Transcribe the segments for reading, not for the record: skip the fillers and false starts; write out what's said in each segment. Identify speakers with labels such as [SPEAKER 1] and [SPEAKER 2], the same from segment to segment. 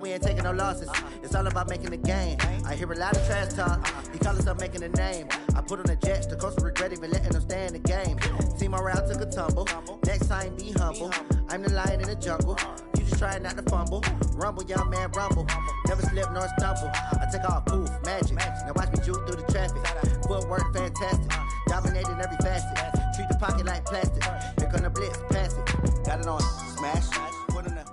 [SPEAKER 1] We ain't taking no losses. It's all about making the game. I hear a lot of trash talk. He call us up making a name. I put on the Jets. The coach will regret even letting them stay in the game. Team morale took a tumble. Next time, be humble. I'm the lion in the jungle. You just try not to fumble. Rumble, young man, rumble. Never slip nor stumble. I take off, poof, magic. Now watch me juke through the traffic. Footwork, fantastic. Dominating every facet. Treat the pocket like plastic. Here come the blitz, pass it. Got it on, smash. Put in the...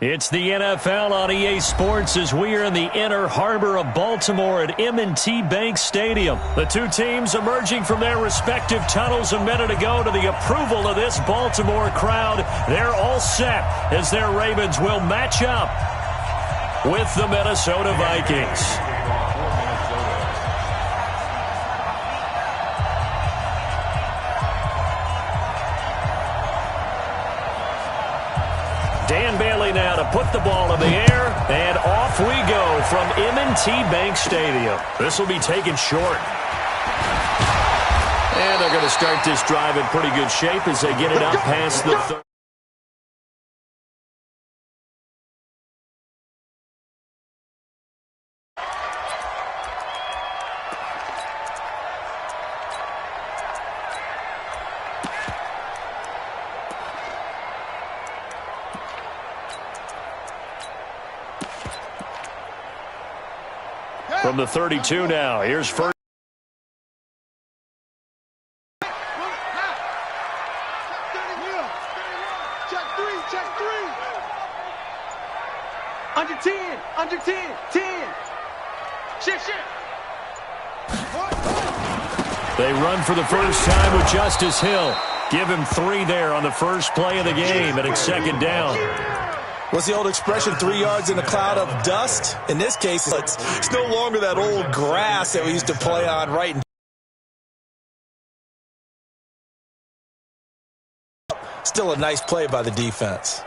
[SPEAKER 2] It's the NFL on EA Sports as we are in the inner harbor of Baltimore at M&T Bank Stadium. The two teams emerging from their respective tunnels a minute ago to the approval of this Baltimore crowd. They're all set as their Ravens will match up with the Minnesota Vikings. Dan Bailey now to put the ball in the air, and off we go from M&T Bank Stadium. This will be taken short. And they're going to start this drive in pretty good shape as they get it up past the 30. From the 32 now, here's first.
[SPEAKER 3] Under 10, under 10, 10. Shift.
[SPEAKER 2] They run for the first time with Justice Hill. Give him 3 there on the first play of the game, and it's second down.
[SPEAKER 4] What's the old expression, 3 yards in a cloud of dust? In this case, it's no longer that old grass that we used to play on right in. Still a nice play by the defense.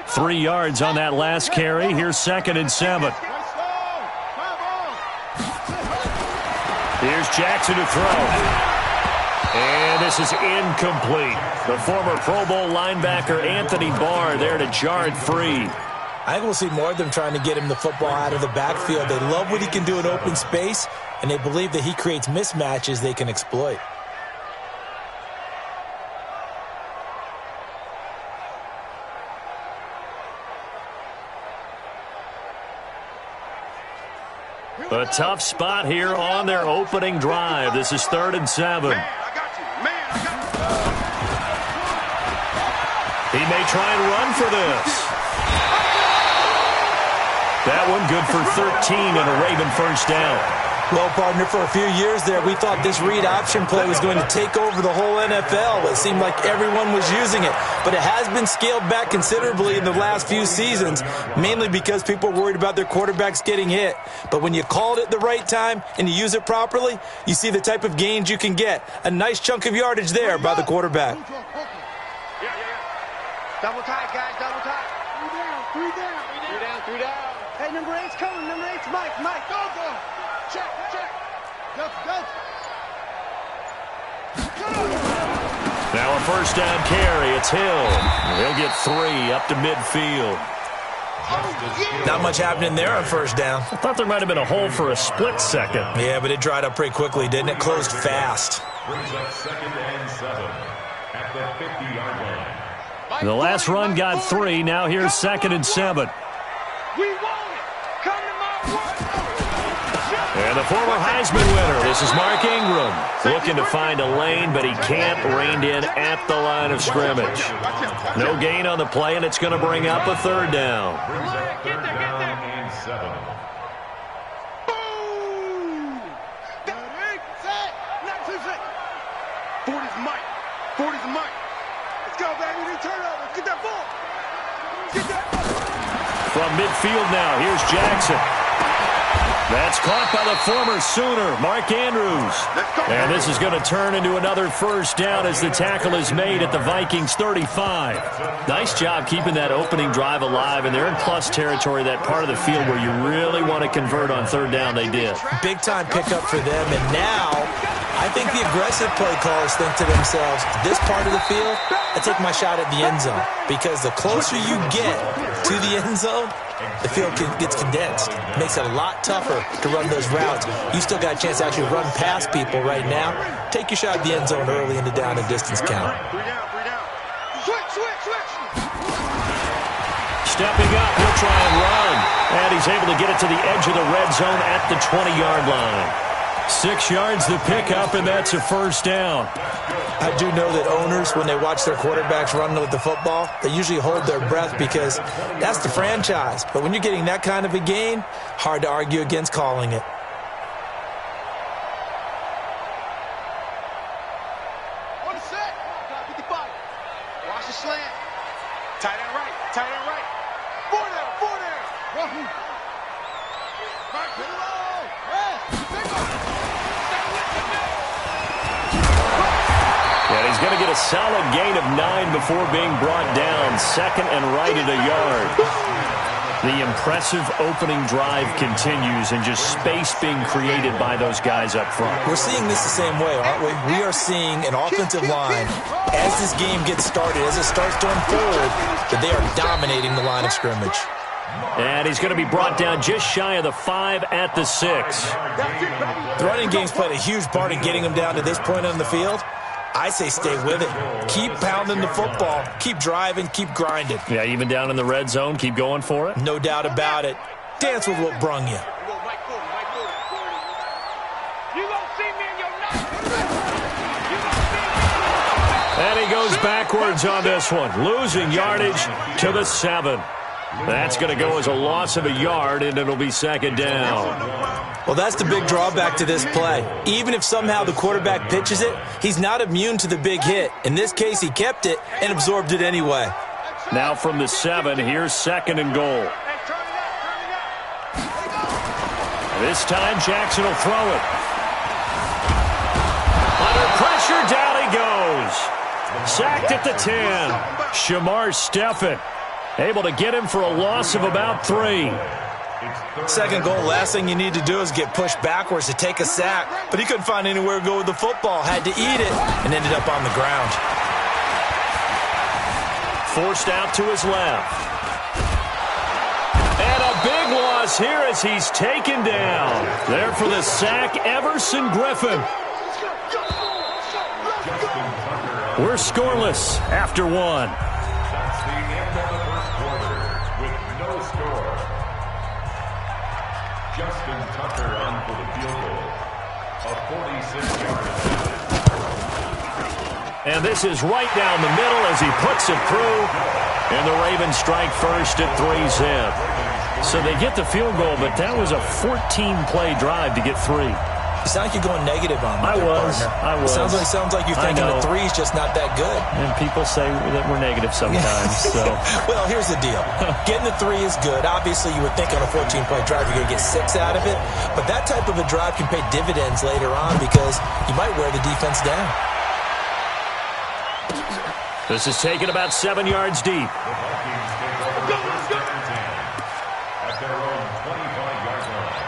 [SPEAKER 2] 3 yards on that last carry. Here's 2nd and 7. Here's Jackson to throw. And this is incomplete. The former Pro Bowl linebacker Anthony Barr there to jar it free.
[SPEAKER 4] I think we'll see more of them trying to get him the football out of the backfield. They love what he can do in open space, and they believe that he creates mismatches they can exploit.
[SPEAKER 2] A tough spot here on their opening drive. This is 3rd and 7. He may try and run for this. That one good for 13 and a Raven first down.
[SPEAKER 4] Well, partner, for a few years there, we thought this read option play was going to take over the whole NFL. It seemed like everyone was using it. But it has been scaled back considerably in the last few seasons, mainly because people are worried about their quarterbacks getting hit. But when you call it at the right time and you use it properly, you see the type of gains you can get. A nice chunk of yardage there by the quarterback.
[SPEAKER 3] Double tight, guys, double tight. 3 down. Hey, number 8's coming, number 8's Mike. Go. Check. Go.
[SPEAKER 2] Now a first down carry. It's Hill. He'll get 3 up to midfield.
[SPEAKER 4] Not much happening there on first down.
[SPEAKER 2] I thought there might have been a hole for a split second.
[SPEAKER 4] Yeah, but it dried up pretty quickly, didn't it? Closed fast.
[SPEAKER 5] Brings up 2nd and 7 at the 50-yard line.
[SPEAKER 2] The last run got 3. Now here's 2nd and 7.
[SPEAKER 3] We want it. Come to my work.
[SPEAKER 2] And the former Heisman winner, this is Mark Ingram, looking to find a lane, but he can't rein in at the line of scrimmage. No gain on the play, and it's going to bring up a 3rd down.
[SPEAKER 5] Brings up 3rd down and 7.
[SPEAKER 3] Boom! Set. Not too set. 40's Mike. Let's go, baby. New turnover. Get that ball.
[SPEAKER 2] From midfield now, here's Jackson. That's caught by the former Sooner, Mark Andrews. And this is going to turn into another first down as the tackle is made at the Vikings 35. Nice job keeping that opening drive alive, and they're in plus territory, that part of the field where you really want to convert on 3rd down. They did.
[SPEAKER 4] Big time pickup for them, and now I think the aggressive play callers think to themselves, this part of the field, I take my shot at the end zone. Because the closer you get to the end zone, the field gets condensed. It makes it a lot tougher to run those routes. You still got a chance to actually run past people right now. Take your shot at the end zone early in the down and distance count.
[SPEAKER 2] Stepping up, he'll try and run. And he's able to get it to the edge of the red zone at the 20-yard line. 6 yards the pickup, and that's a first down.
[SPEAKER 4] I do know that owners, when they watch their quarterbacks run with the football, they usually hold their breath because that's the franchise. But when you're getting that kind of a gain, hard to argue against calling it.
[SPEAKER 3] On the set. 55. Watch the slant. Tight end right. Tight end right. Four there. Back to the roll.
[SPEAKER 2] And he's going to get a solid gain of 9 before being brought down. Second and right at a yard. The impressive opening drive continues and just space being created by those guys up front.
[SPEAKER 4] We're seeing this the same way, aren't we? We are seeing an offensive line, as this game gets started, as it starts to unfold, that they are dominating the line of scrimmage.
[SPEAKER 2] And he's going to be brought down just shy of the 5 at the 6.
[SPEAKER 4] The running game's played a huge part in getting them down to this point on the field. I say stay with it. Keep pounding the football. Keep driving. Keep grinding.
[SPEAKER 2] Yeah, even down in the red zone, keep going for it.
[SPEAKER 4] No doubt about it. Dance with what brung you.
[SPEAKER 2] And he goes backwards on this one, losing yardage to the 7. That's going to go as a loss of a yard, and it'll be second down.
[SPEAKER 4] Well, that's the big drawback to this play. Even if somehow the quarterback pitches it, he's not immune to the big hit. In this case, he kept it and absorbed it anyway.
[SPEAKER 2] Now from the 7, here's second and goal. This time, Jackson will throw it. Under pressure, down he goes. Sacked at the 10. Shamar Stephen able to get him for a loss of about 3.
[SPEAKER 4] Second goal, last thing you need to do is get pushed backwards to take a sack. But he couldn't find anywhere to go with the football. Had to eat it and ended up on the ground.
[SPEAKER 2] Forced out to his left. And a big loss here as he's taken down. There for the sack, Everson Griffin. We're scoreless after 1.
[SPEAKER 5] That's the end of the first quarter with no score. Justin Tucker on for the field goal. A 46-yard attempt.
[SPEAKER 2] And this is right down the middle as he puts it through. And the Ravens strike first at 3-zip. So they get the field goal, but that was a 14-play drive to get 3.
[SPEAKER 4] You sound like you're going negative on me.
[SPEAKER 2] I was.
[SPEAKER 4] Sounds like you're thinking the 3's just not that good.
[SPEAKER 2] And people say that we're negative sometimes. So.
[SPEAKER 4] Well, here's the deal. Getting the 3 is good. Obviously, you would think on a 14-point drive you're going to get 6 out of it. But that type of a drive can pay dividends later on because you might wear the defense down.
[SPEAKER 2] This is taken about 7 yards deep.
[SPEAKER 5] At their own 25-yard line.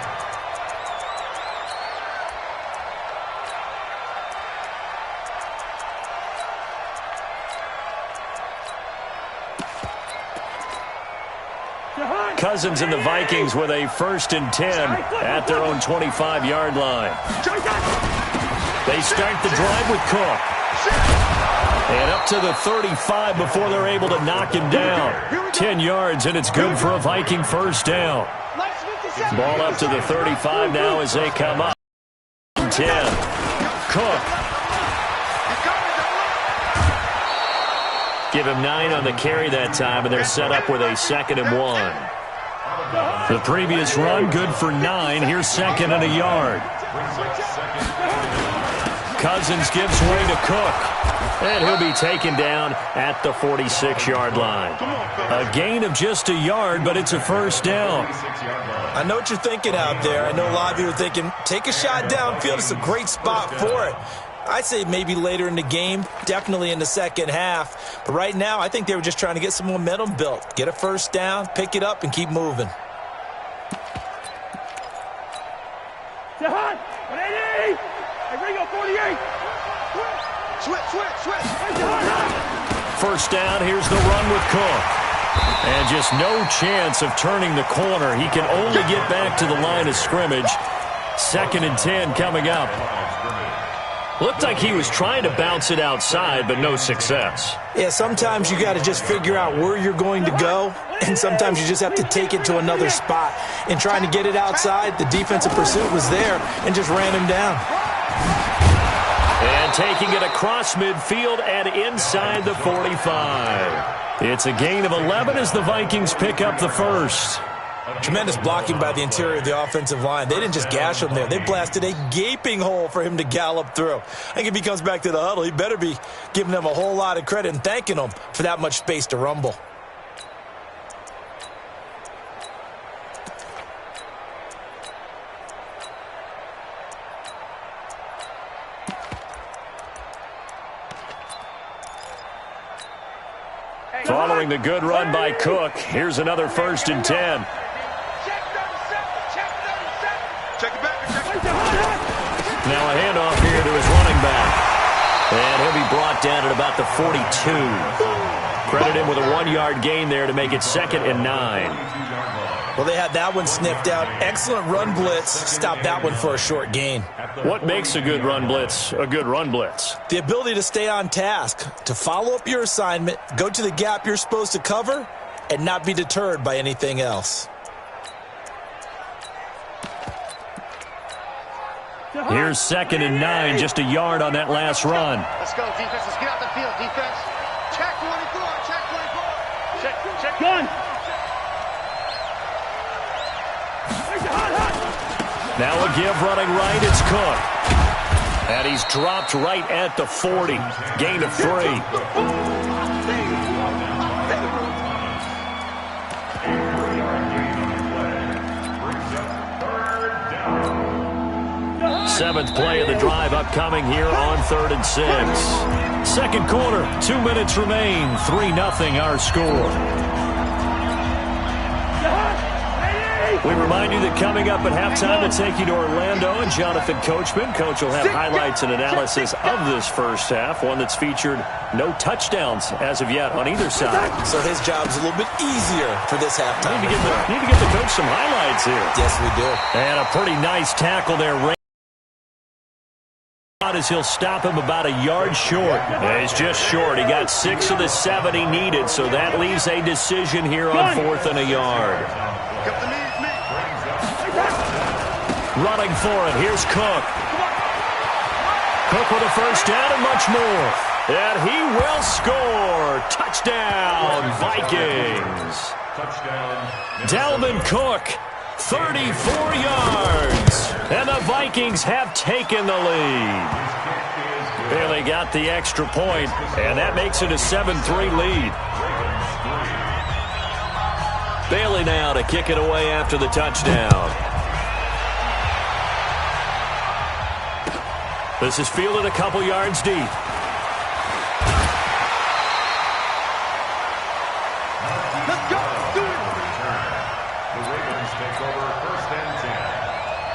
[SPEAKER 2] Cousins and the Vikings with a 1st and 10 at their own 25-yard line. They start the drive with Cook. And up to the 35 before they're able to knock him down. 10 yards, and it's good for a Viking first down. Ball up to the 35 now as they come up. 10. Cook. Give him 9 on the carry that time, and they're set up with a 2nd and 1. The previous run, good for 9. Here's 2nd and a yard. Cousins gives way to Cook. And he'll be taken down at the 46-yard line. A gain of just a yard, but it's a first down.
[SPEAKER 4] I know what you're thinking out there. I know a lot of you are thinking, take a shot downfield. It's a great spot for it. I'd say maybe later in the game, definitely in the second half. But right now, I think they were just trying to get some momentum built. Get a first down, pick it up, and keep moving.
[SPEAKER 3] Hey, Ringo, 48.
[SPEAKER 2] First down, here's the run with Cook. And just no chance of turning the corner. He can only get back to the line of scrimmage. 2nd and 10 coming up. Looked like he was trying to bounce it outside, but no success.
[SPEAKER 4] Yeah, sometimes you got to just figure out where you're going to go, and sometimes you just have to take it to another spot. In trying to get it outside, the defensive pursuit was there and just ran him down.
[SPEAKER 2] And taking it across midfield and inside the 45. It's a gain of 11 as the Vikings pick up the first.
[SPEAKER 4] Tremendous blocking by the interior of the offensive line. They didn't just gash him there. They blasted a gaping hole for him to gallop through. I think if he comes back to the huddle, he better be giving them a whole lot of credit and thanking them for that much space to rumble.
[SPEAKER 2] Following the good run by Cook, here's another 1st and 10. Now a handoff here to his running back. And he'll be brought down at about the 42. Credit him with a 1-yard gain there to make it 2nd and 9.
[SPEAKER 4] Well, they had that one sniffed out. Excellent run blitz. Stop that one for a short gain.
[SPEAKER 2] What makes a good run blitz a good run blitz?
[SPEAKER 4] The ability to stay on task, to follow up your assignment, go to the gap you're supposed to cover, and not be deterred by anything else.
[SPEAKER 2] Here's 2nd and 9, just a yard on that last run.
[SPEAKER 3] Let's go, defense. Let's get out the field, defense. Check 24. Check 24. Check.
[SPEAKER 6] Gun.
[SPEAKER 2] Now a give running right, it's Cook. And he's dropped right at the 40. Gain of 3. 7th play of the drive upcoming here on 3rd and 6. 2nd quarter, 2 minutes remain. 3-0 our score. We remind you that coming up at halftime, we'll take you to Orlando and Jonathan Coachman. Coach will have highlights and analysis of this first half, one that's featured no touchdowns as of yet on either side.
[SPEAKER 4] So his job's a little bit easier for this halftime.
[SPEAKER 2] Need to get the coach some highlights here.
[SPEAKER 4] Yes, we do.
[SPEAKER 2] And a pretty nice tackle there. As he'll stop him about a yard short. Yeah, he's just short. He got 6 of the 7 he needed, so that leaves a decision here on 4th and a yard. Running for it. Here's Cook. Cook with a first down and much more. And he will score. Touchdown, Vikings. Dalvin Cook, 34 yards. And the Vikings have taken the lead. Bailey got the extra point, and that makes it a 7-3 lead. Bailey now to kick it away after the touchdown. This is fielded a couple yards deep.
[SPEAKER 3] Let's go. Do it.
[SPEAKER 5] The Ravens take over 1st and 10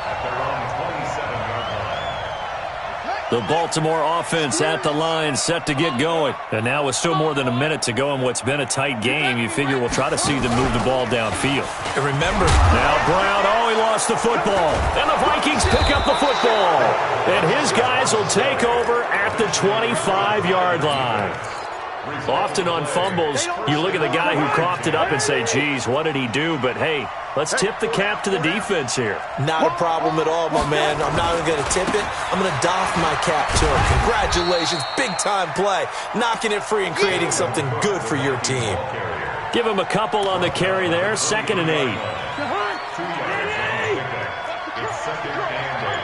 [SPEAKER 5] at their own 27-yard line.
[SPEAKER 2] The Baltimore offense at the line, set to get going. And now with still more than a minute to go in what's been a tight game, you figure we'll try to see them move the ball downfield.
[SPEAKER 4] And remember,
[SPEAKER 2] now Brown, he lost the football. And the Vikings pick up the football. And his guys will take over at the 25-yard line. Often on fumbles, you look at the guy who coughed it up and say, geez, what did he do? But, hey, let's tip the cap to the defense here.
[SPEAKER 4] Not a problem at all, my man. I'm not even going to tip it. I'm going to doff my cap to him. Congratulations, big-time play. Knocking it free and creating something good for your team.
[SPEAKER 2] Give him a couple on the carry there, 2nd and 8.
[SPEAKER 5] 2 yards on the pickup. It's 2nd and 8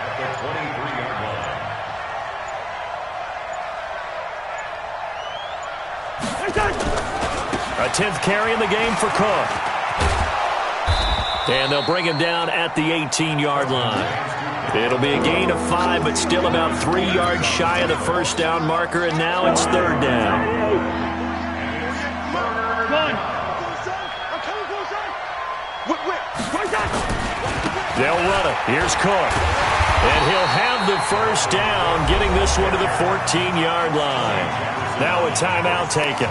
[SPEAKER 5] at the 23-yard line.
[SPEAKER 2] A 10th carry in the game for Cook. And they'll bring him down at the 18-yard line. It'll be a gain of 5, but still about 3 yards shy of the first down marker, and now it's 3rd down. They'll run it. Here's Cook. And he'll have the first down, getting this one to the 14-yard line. Now a timeout taken.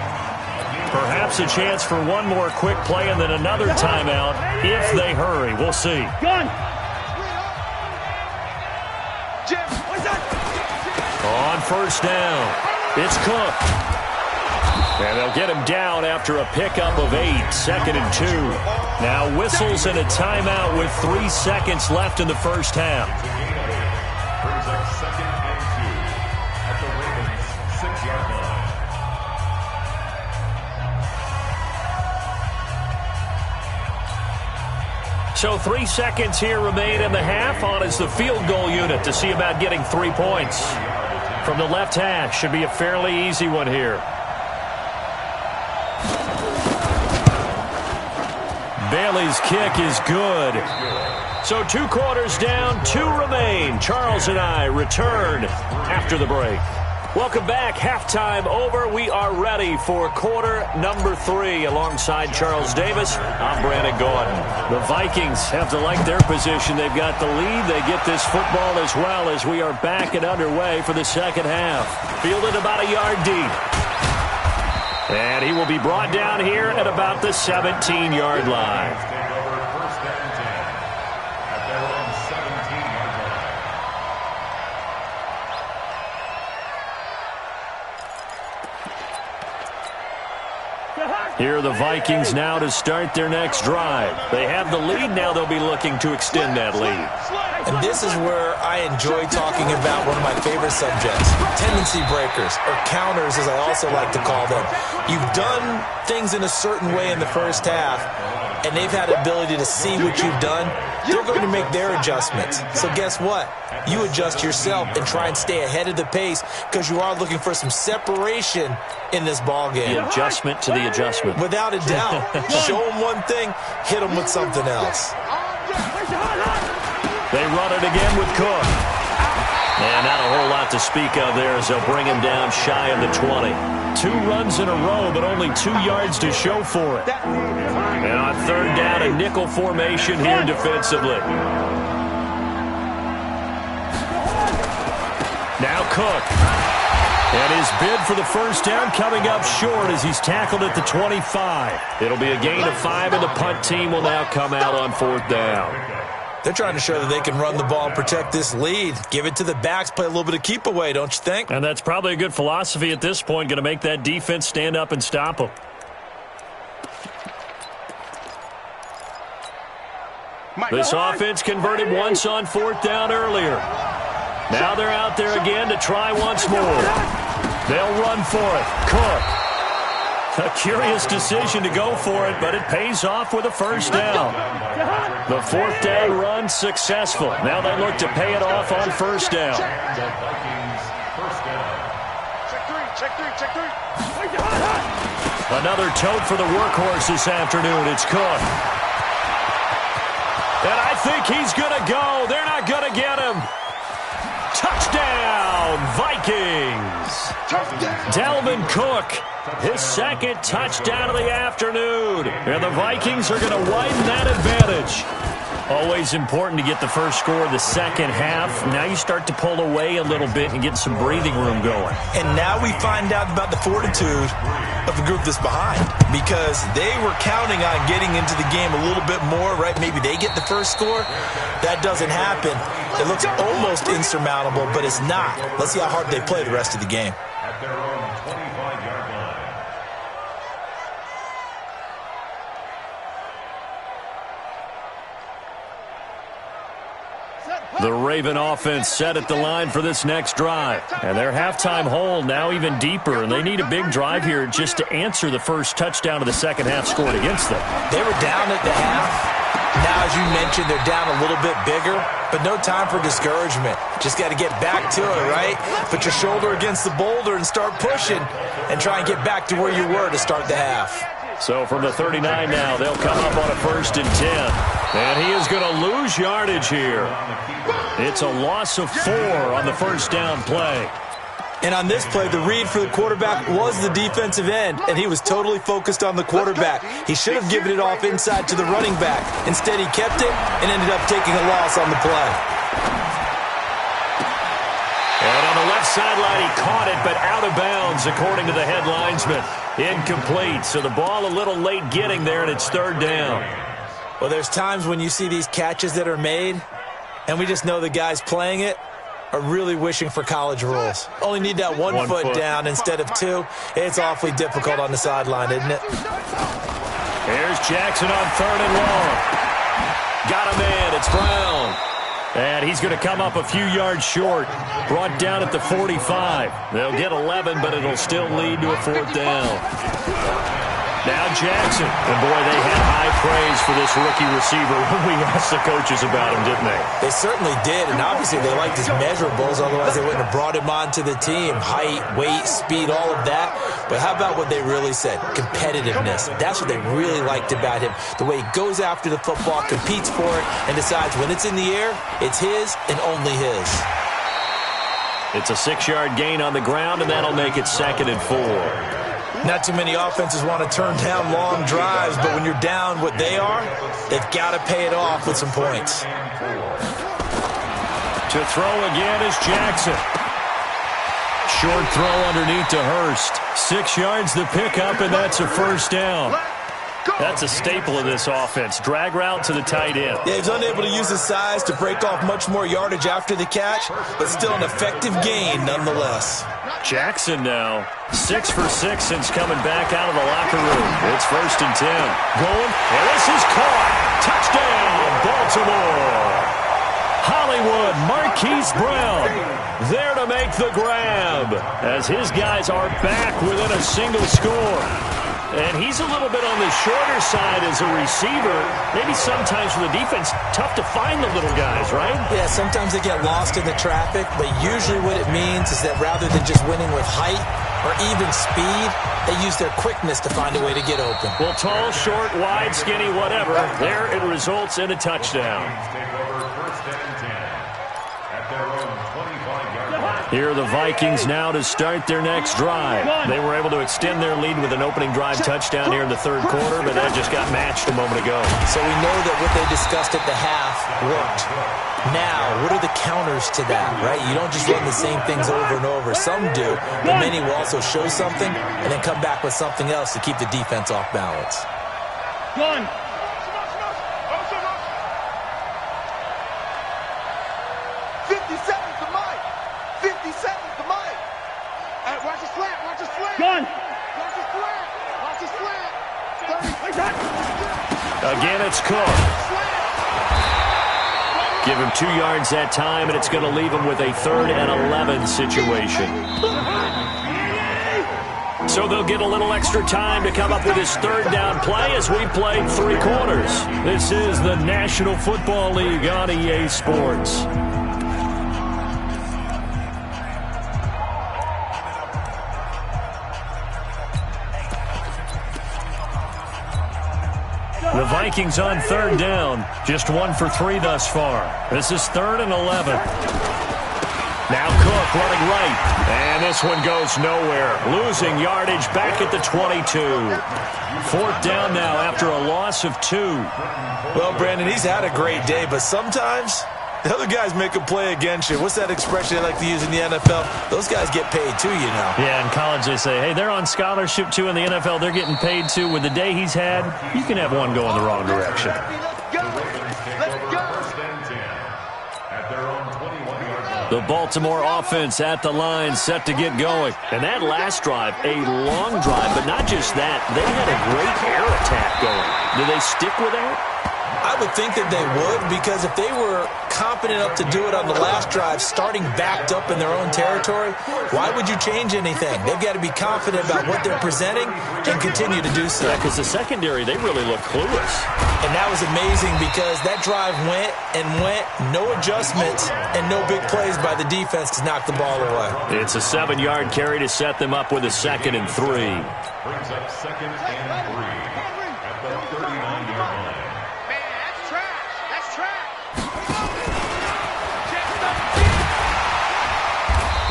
[SPEAKER 2] Perhaps a chance for one more quick play and then another timeout if they hurry. We'll see. On first down, it's Cook. And they'll get him down after a pickup of 8, 2nd and 2. Now whistles and a timeout with 3 seconds left in the first half.
[SPEAKER 5] Brings up 2nd and 2 at the Ravens' 6-yard line.
[SPEAKER 2] So 3 seconds here remain in the half. On is the field goal unit to see about getting 3 points. From the left hash, should be a fairly easy one here. Bailey's kick is good. So 2 quarters down, 2 remain. Charles and I return after the break. Welcome back. Halftime over. We are ready for quarter number 3. Alongside Charles Davis, I'm Brandon Gordon. The Vikings have to like their position. They've got the lead. They get this football as well as we are back and underway for the second half. Fielded about a yard deep. And he will be brought down here at about the 17-yard line.
[SPEAKER 5] Take over 1st and 10 at their own 17-yard line.
[SPEAKER 2] Here are the Vikings now to start their next drive. They have the lead. Now they'll be looking to extend that lead.
[SPEAKER 4] And this is where I enjoy talking about one of my favorite subjects, tendency breakers, or counters as I also like to call them. You've done things in a certain way in the first half, and they've had the ability to see what you've done. They're going to make their adjustments. So guess what? You adjust yourself and try and stay ahead of the pace because you are looking for some separation in this ball game.
[SPEAKER 2] The adjustment to the adjustment.
[SPEAKER 4] Without a doubt. Show them one thing, hit them with something else.
[SPEAKER 2] They run it again with Cook. And not a whole lot to speak of there as they'll bring him down shy of the 20. 2 runs in a row, but only 2 yards to show for it. And on 3rd down, a nickel formation here defensively. Now Cook. And his bid for the first down coming up short as he's tackled at the 25. It'll be a gain of 5, and the punt team will now come out on 4th down.
[SPEAKER 4] They're trying to show that they can run the ball and protect this lead. Give it to the backs, play a little bit of keep away, don't you think?
[SPEAKER 2] And that's probably a good philosophy at this point, going to make that defense stand up and stop them. This offense converted once on 4th down earlier. Now they're out there again to try once more. They'll run for it. Cook. A curious decision to go for it, but it pays off with a first down. The 4th down run successful. Now they look to pay it off on first down.
[SPEAKER 5] The Vikings' first down.
[SPEAKER 3] Check three.
[SPEAKER 2] Another tote for the workhorse this afternoon. It's Cook. And I think he's going to go. They're not going to get him. Touchdown, Vikings. Dalvin Cook, his 2nd touchdown of the afternoon. And the Vikings are going to widen that advantage. Always important to get the first score of the second half. Now you start to pull away a little bit and get some breathing room going.
[SPEAKER 4] And now we find out about the fortitude of the group that's behind, because they were counting on getting into the game a little bit more, right? Maybe they get the first score. That doesn't happen. It looks almost insurmountable, but it's not. Let's see how hard they play the rest of the game.
[SPEAKER 5] At their own 25-yard line.
[SPEAKER 2] The Raven offense set at the line for this next drive. And their halftime hole now even deeper, and they need a big drive here just to answer the first touchdown of the second half scored against them.
[SPEAKER 4] They were down at the half. Now, as you mentioned, they're down a little bit bigger, but no time for discouragement. Just got to get back to it, right? Put your shoulder against the boulder and start pushing and try and get back to where you were to start the half.
[SPEAKER 2] So from the 39 now, they'll come up on a 1st and 10. And he is going to lose yardage here. It's a loss of 4 on the first down play.
[SPEAKER 4] And on this play, the read for the quarterback was the defensive end, and he was totally focused on the quarterback. He should have given it off inside to the running back. Instead, he kept it and ended up taking a loss on the play.
[SPEAKER 2] left sideline. He caught it, but out of bounds, according to the head linesman. Incomplete. So the ball a little late getting there, and it's third down.
[SPEAKER 4] Well, there's times when you see these catches that are made, and we just know the guys playing it are really wishing for college rules. Only need that one foot down instead of two. It's awfully difficult on the sideline, isn't it?
[SPEAKER 2] Here's Jackson on third and long. Got a man. It's Brown. And he's going to come up a few yards short. Brought down at the 45. They'll get 11, but it'll still lead to a fourth down. Now Jackson. And, boy, they had high praise for this rookie receiver when we asked the coaches about him, didn't they?
[SPEAKER 4] They certainly did, and obviously they liked his measurables, otherwise they wouldn't have brought him onto the team. Height, weight, speed, all of that. But how about what they really said? Competitiveness. That's what they really liked about him. The way he goes after the football, competes for it, and decides when it's in the air, it's his and only his.
[SPEAKER 2] It's a 6-yard gain on the ground, and that'll make it 2nd and 4.
[SPEAKER 4] Not too many offenses want to turn down long drives, but when you're down what they are, they've got to pay it off with some points.
[SPEAKER 2] To throw again is Jackson. Short throw underneath to Hurst. 6 yards the pickup, and that's a first down. That's a staple of this offense. Drag route to the tight end.
[SPEAKER 4] Yeah, he's unable to use his size to break off much more yardage after the catch, but still an effective gain nonetheless.
[SPEAKER 2] Jackson now 6 for 6 since coming back out of the locker room. It's 1st and 10. Going, and this is caught. Touchdown, Baltimore. Hollywood, Marquise Brown there to make the grab as his guys are back within a single score. And he's a little bit on the shorter side as a receiver. Maybe sometimes for the defense, tough to find the little guys, right?
[SPEAKER 4] Yeah, sometimes they get lost in the traffic, but usually what it means is that rather than just winning with height or even speed, they use their quickness to find a way to get open.
[SPEAKER 2] Well, tall, short, wide, skinny, whatever, there it results in a touchdown. Here are the Vikings now to start their next drive. They were able to extend their lead with an opening drive touchdown here in the third quarter, but that just got matched a moment ago.
[SPEAKER 4] So we know that what they discussed at the half worked. Now, what are the counters to that, right? You don't just run the same things over and over. Some do, but many will also show something and then come back with something else to keep the defense off balance.
[SPEAKER 3] One. 50 seconds to Mike. 50 seconds to Mike. Hey, watch the slant. Watch the slant. Gun. Watch the slant. Watch the slant. 30.
[SPEAKER 2] Again, it's Cook. Give him 2 yards that time, and it's going to leave him with a 3rd and 11 situation. So they'll get a little extra time to come up with his 3rd down play as we played 3 quarters. This is the National Football League on EA Sports. The Vikings on 3rd down. Just 1 for 3 thus far. This is 3rd and 11. Now Cook running right. And this one goes nowhere. Losing yardage back at the 22. 4th down now after a loss of 2.
[SPEAKER 4] Well, Brandon, he's had a great day, but sometimes the other guys make a play against you. What's that expression they like to use in the NFL? Those guys get paid too, you know.
[SPEAKER 2] Yeah, in college they say, hey, they're on scholarship too. In the NFL, they're getting paid too. With the day he's had, you can have one go in the wrong direction. The Baltimore offense at the line, set to get going. And that last drive, a long drive, but not just that. They had a great air attack going. Do they stick with that?
[SPEAKER 4] I would think that they would, because if they were competent enough to do it on the last drive, starting backed up in their own territory, why would you change anything? They've got to be confident about what they're presenting and continue to do so.
[SPEAKER 2] Yeah, because the secondary, they really look clueless.
[SPEAKER 4] And that was amazing because that drive went and went, no adjustments and no big plays by the defense to knock the ball away.
[SPEAKER 2] It's a 7-yard carry to set them up with a 2nd and 3.
[SPEAKER 5] Brings up 2nd and 3 at the 39-yard line.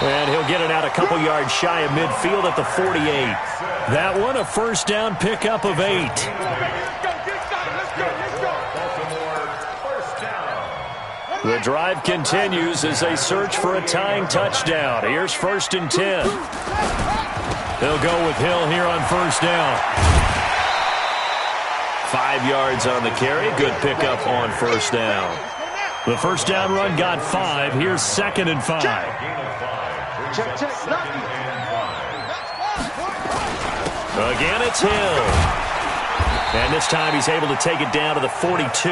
[SPEAKER 2] And he'll get it out a couple yards shy of midfield at the 48. That one, a 1st down pickup of 8.
[SPEAKER 5] Baltimore, 1st down.
[SPEAKER 2] The drive continues as they search for a tying touchdown. Here's 1st and 10. They'll go with Hill here on 1st down. 5 yards on the carry. Good pickup on 1st down. The 1st down run got 5. Here's 2nd and 5. Again, it's Hill. And this time he's able to take it down to the 42.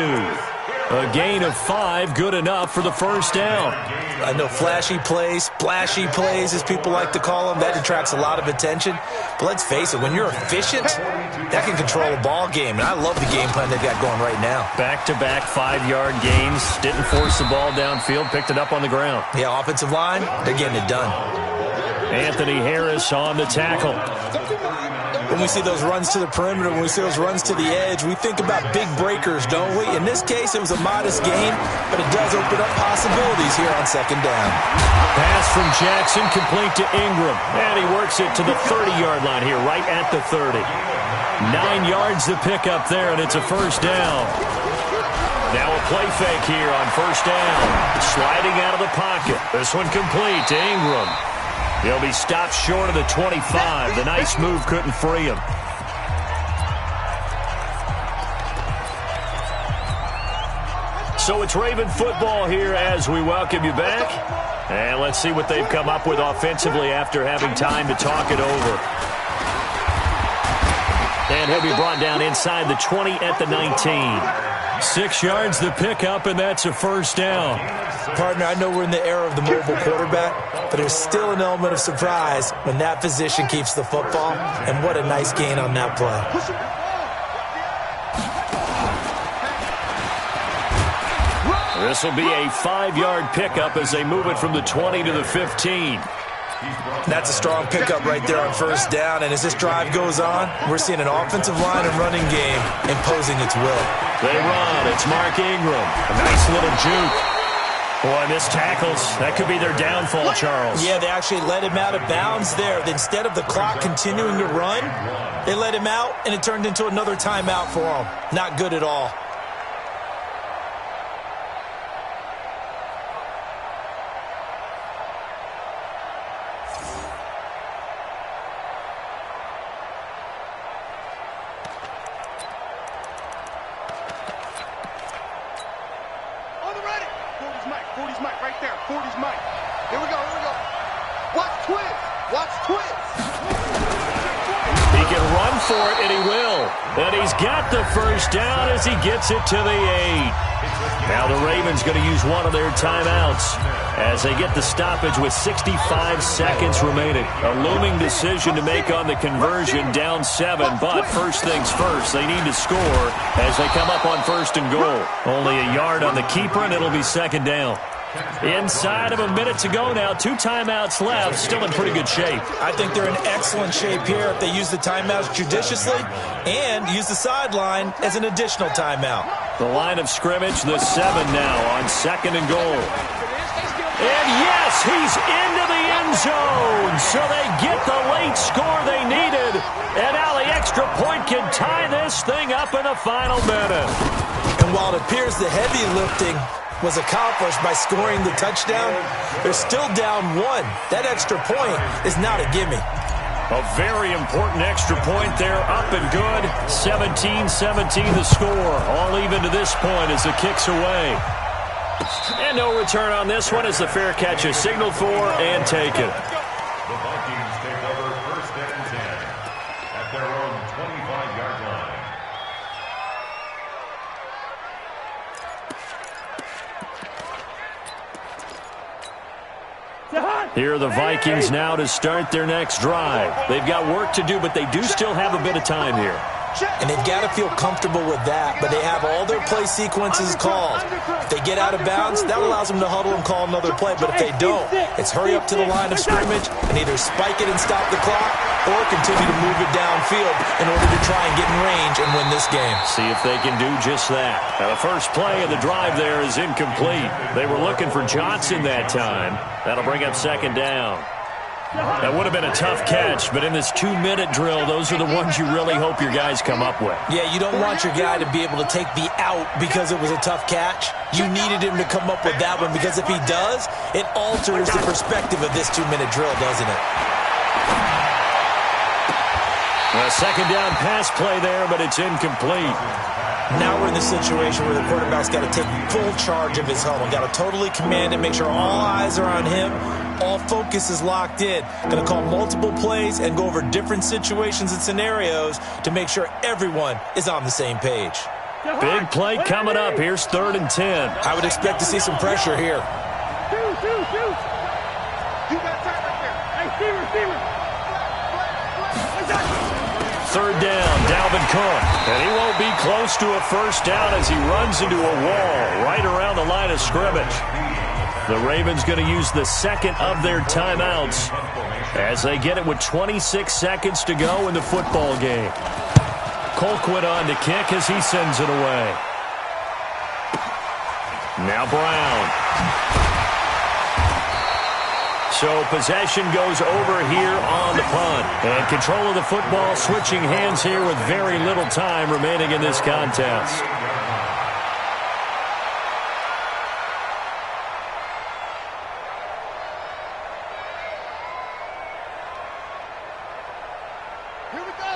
[SPEAKER 2] A gain of 5, good enough for the 1st down.
[SPEAKER 4] I know flashy plays, splashy plays, as people like to call them, that attracts a lot of attention. But let's face it, when you're efficient, that can control a ball game. And I love the game plan they've got going right now.
[SPEAKER 2] Back-to-back 5-yard gains. Didn't force the ball downfield, picked it up on the ground.
[SPEAKER 4] Yeah, offensive line, they're getting it done.
[SPEAKER 2] Anthony Harris on the tackle.
[SPEAKER 4] When we see those runs to the perimeter, when we see those runs to the edge, we think about big breakers, don't we? In this case, it was a modest gain, but it does open up possibilities here on 2nd down.
[SPEAKER 2] Pass from Jackson, complete to Ingram. And he works it to the 30-yard line here, right at the 30. 9 yards to pick up there, and it's a 1st down. Now a play fake here on 1st down. Sliding out of the pocket. This one complete to Ingram. He'll be stopped short of the 25. The nice move couldn't free him. So it's Raven football here as we welcome you back. And let's see what they've come up with offensively after having time to talk it over. And he'll be brought down inside the 20 at the 19. 6 yards the pickup, and that's a 1st down.
[SPEAKER 4] Partner, I know we're in the era of the mobile quarterback, but there's still an element of surprise when that position keeps the football, and what a nice gain on that play.
[SPEAKER 2] This will be a 5-yard pickup as they move it from the 20 to the 15.
[SPEAKER 4] That's a strong pickup right there on 1st down, and as this drive goes on, we're seeing an offensive line and running game imposing its will.
[SPEAKER 2] They run. It's Mark Ingram. A nice little juke. Boy, missed tackles. That could be their downfall, Charles.
[SPEAKER 4] Yeah, they actually let him out of bounds there. Instead of the clock continuing to run, they let him out, and it turned into another timeout for him. Not good at all.
[SPEAKER 2] And he's got the 1st down as he gets it to the 8. Now the Ravens going to use one of their timeouts as they get the stoppage with 65 seconds remaining. A looming decision to make on the conversion, down 7. But first things first, they need to score as they come up on 1st and goal. Only a yard on the keeper, and it'll be 2nd down. Inside of a minute to go now. 2 timeouts left. Still in pretty good shape.
[SPEAKER 4] I think they're in excellent shape here if they use the timeouts judiciously and use the sideline as an additional timeout.
[SPEAKER 2] The line of scrimmage, the 7 now on 2nd and goal. And yes, he's into the end zone. So they get the late score they needed. And now the extra point can tie this thing up in the final minute.
[SPEAKER 4] And while it appears the heavy lifting was accomplished by scoring the touchdown, they're still down 1. That extra point is not a gimme.
[SPEAKER 2] A very important extra point there, up and good. 17-17 the score. All even to this point as the kick's away. And no return on this one as the fair catch is signaled for and taken.
[SPEAKER 5] The Vikings take over 1st and 10 at their own 25-yard line.
[SPEAKER 2] Here are the Vikings now to start their next drive. They've got work to do, but they do still have a bit of time here.
[SPEAKER 4] And they've got to feel comfortable with that, but they have all their play sequences called. If they get out of bounds, that allows them to huddle and call another play, but if they don't, it's hurry up to the line of scrimmage and either spike it and stop the clock or continue to move it downfield in order to try and get in range and win this game.
[SPEAKER 2] See if they can do just that. Now, the first play of the drive there is incomplete. They were looking for Johnson that time. That'll bring up 2nd down. That would have been a tough catch, but in this 2-minute drill, those are the ones you really hope your guys come up with.
[SPEAKER 4] Yeah, you don't want your guy to be able to take the out because it was a tough catch. You needed him to come up with that one because if he does, it alters the perspective of this 2-minute drill, doesn't it?
[SPEAKER 2] A second down pass play there, but it's incomplete.
[SPEAKER 4] Now we're in the situation where the quarterback's got to take full charge of his huddle. Got to totally command it, make sure all eyes are on him. All focus is locked in. Going to call multiple plays and go over different situations and scenarios to make sure everyone is on the same page.
[SPEAKER 2] Big play coming up. Here's 3rd and 10.
[SPEAKER 4] I would expect to see some pressure here.
[SPEAKER 3] You got time right there. Hey, receiver.
[SPEAKER 2] 3rd down, Dalvin Cook. And he won't be close to a first down as he runs into a wall right around the line of scrimmage. The Ravens going to use the second of their timeouts as they get it with 26 seconds to go in the football game. Colquitt on to kick as he sends it away. Now Brown. So possession goes over here on the punt. And control of the football switching hands here with very little time remaining in this contest.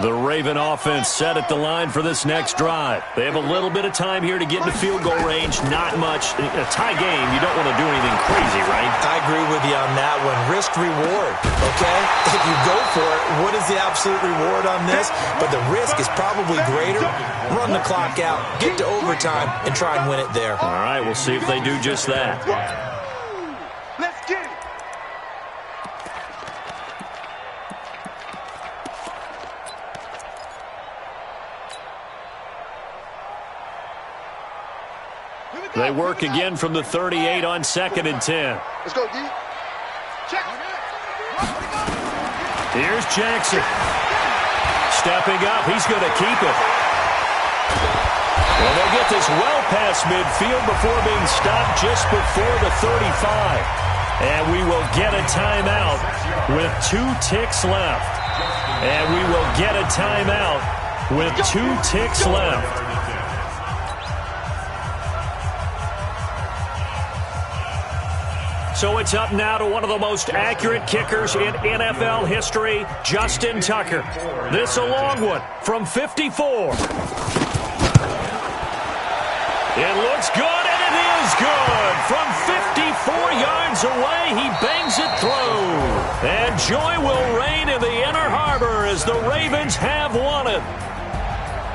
[SPEAKER 2] The Raven offense set at the line for this next drive. They have a little bit of time here to get into field goal range. Not much. In a tie game, you don't want to do anything crazy, right?
[SPEAKER 4] I agree with you on that one. Risk reward, okay? If you go for it, what is the absolute reward on this? But the risk is probably greater. Run the clock out, get to overtime, and try and win it there.
[SPEAKER 2] All right, we'll see if they do just that.
[SPEAKER 3] Let's get it.
[SPEAKER 2] They work again from the 38 on 2nd and 10.
[SPEAKER 3] Let's go, D. Check.
[SPEAKER 2] Here's Jackson. Stepping up, he's going to keep it. Well, they'll get this well past midfield before being stopped just before the 35. And we will get a timeout with 2 ticks left. And we will get a timeout with 2 ticks left. So it's up now to one of the most accurate kickers in NFL history, Justin Tucker. This a long one from 54. It looks good, and it is good. From 54 yards away, he bangs it through. And joy will reign in the Inner Harbor as the Ravens have won it.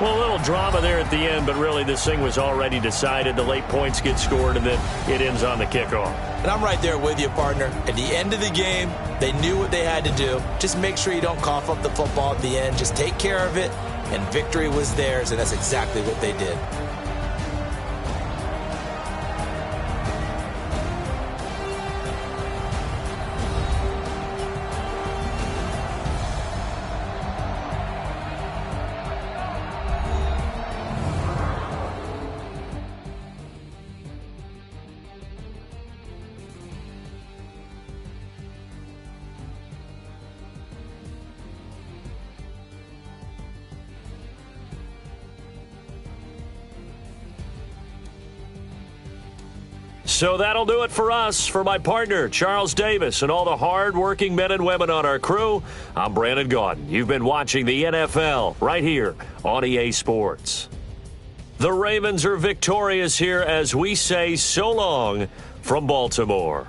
[SPEAKER 2] Well, a little drama there at the end, but really this thing was already decided. The late points get scored, and then it ends on the kickoff.
[SPEAKER 4] And I'm right there with you, partner. At the end of the game, they knew what they had to do. Just make sure you don't cough up the football at the end. Just take care of it, and victory was theirs, and that's exactly what they did.
[SPEAKER 2] So that'll do it for us. For my partner, Charles Davis, and all the hard-working men and women on our crew, I'm Brandon Gaudin. You've been watching the NFL right here on EA Sports. The Ravens are victorious here as we say so long from Baltimore.